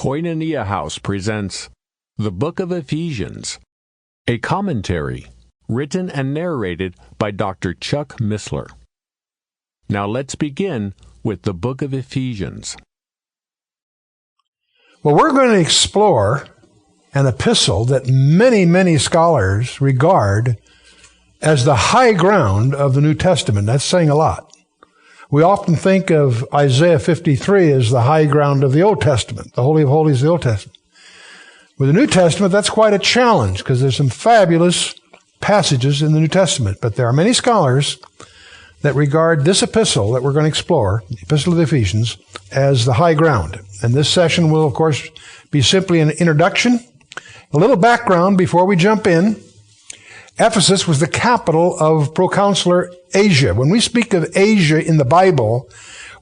Koinonia House presents The Book of Ephesians, a commentary written and narrated by Dr. Chuck Missler. Now let's begin with the Book of Ephesians. Well, we're going to explore an epistle that many scholars regard as the high ground of the New Testament. That's saying a lot. We often think of Isaiah 53 as the high ground of the Old Testament, the Holy of Holies of the Old Testament. With the New Testament, that's quite a challenge because there's some fabulous passages in the New Testament. But there are many scholars that regard this epistle that we're going to explore, the Epistle of the Ephesians, as the high ground. And this session will, of course, be simply an introduction, a little background before we jump in. Ephesus was the capital of proconsular Asia. When we speak of Asia in the Bible,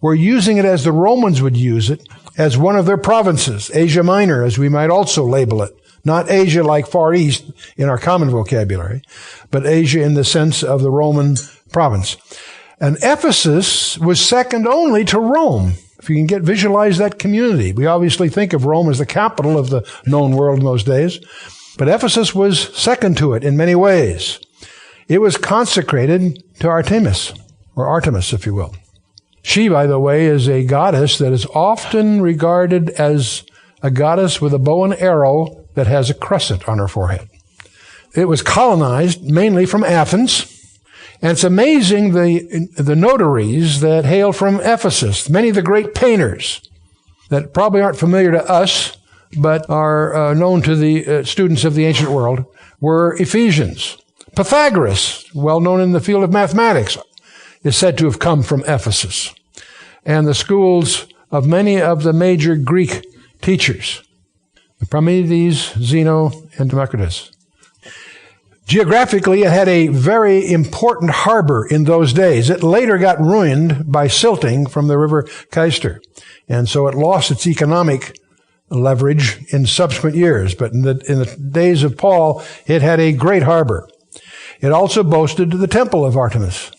we're using it as the Romans would use it, as one of their provinces, Asia Minor, as we might also label it. Not Asia like Far East in our common vocabulary, but Asia in the sense of the Roman province. And Ephesus was second only to Rome. If you can visualize that community. We obviously think of Rome as the capital of the known world in those days. But Ephesus was second to it in many ways. It was consecrated to Artemis, or Artemis, if you will. She, by the way, is a goddess that is often regarded as a goddess with a bow and arrow that has a crescent on her forehead. It was colonized mainly from Athens. And it's amazing the notaries that hail from Ephesus. Many of the great painters that probably aren't familiar to us, but are known to the students of the ancient world, were Ephesians. Pythagoras, well known in the field of mathematics, is said to have come from Ephesus. And the schools of many of the major Greek teachers, Parmenides, Zeno, and Democritus. Geographically, it had a very important harbor in those days. It later got ruined by silting from the river Cayster. And so it lost its economic leverage in subsequent years. But in the days of Paul, it had a great harbor. It also boasted the temple of Artemis,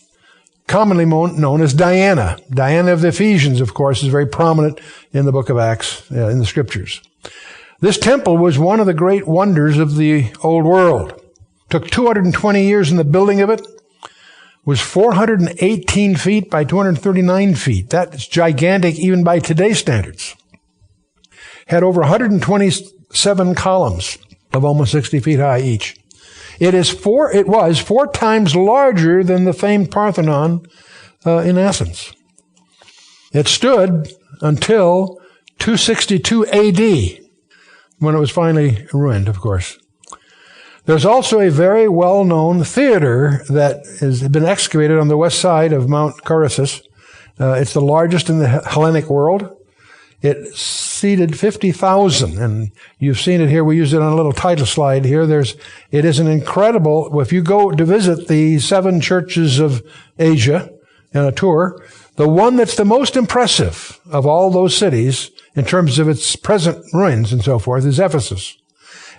commonly known as Diana. Diana of the Ephesians, of course, is very prominent in the book of Acts, in the scriptures. This temple was one of the great wonders of the old world. Took 220 years in the building of it. Was 418 feet by 239 feet. That's gigantic even by today's standards. Had over 127 columns of almost 60 feet high each. It was four times larger than the famed Parthenon in Athens. It stood until 262 AD, when it was finally ruined, of course. There's also a very well-known theater that has been excavated on the west side of Mount Corysus. It's the largest in the Hellenic world. It seated 50,000, and you've seen it here. We used it on a little title slide here. It is an incredible, if you go to visit the 7 churches of Asia in a tour, the one that's the most impressive of all those cities in terms of its present ruins and so forth is Ephesus.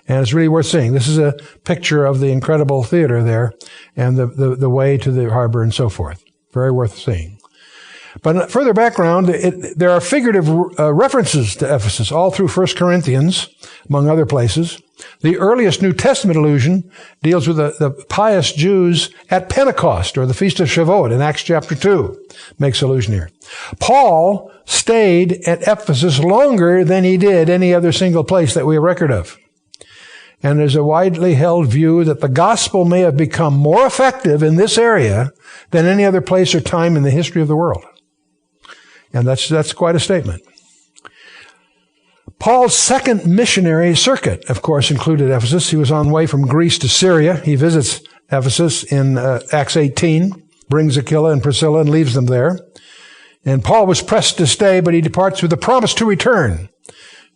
And it's really worth seeing. This is a picture of the incredible theater there and the way to the harbor and so forth. Very worth seeing. But further background, there are figurative references to Ephesus all through 1 Corinthians, among other places. The earliest New Testament allusion deals with the pious Jews at Pentecost, or the Feast of Shavuot, in Acts chapter 2, makes allusion here. Paul stayed at Ephesus longer than he did any other single place that we have record of. And there's a widely held view that the gospel may have become more effective in this area than any other place or time in the history of the world. And that's quite a statement. Paul's second missionary circuit, of course, included Ephesus. He was on the way from Greece to Syria. He visits Ephesus in Acts 18, brings Aquila and Priscilla and leaves them there. And Paul was pressed to stay, but he departs with a promise to return,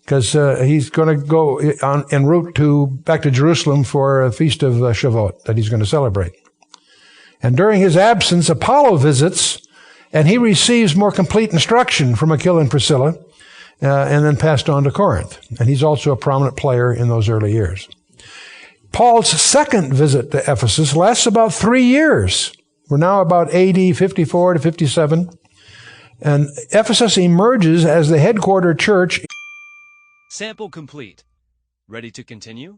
because he's going to go en route back to Jerusalem for a feast of Shavuot that he's going to celebrate. And during his absence, Apollo visits, and he receives more complete instruction from Aquila and Priscilla, and then passed on to Corinth. And he's also a prominent player in those early years. Paul's second visit to Ephesus lasts about 3 years. We're now about AD 54 to 57. And Ephesus emerges as the headquarter church Sample complete. Ready to continue?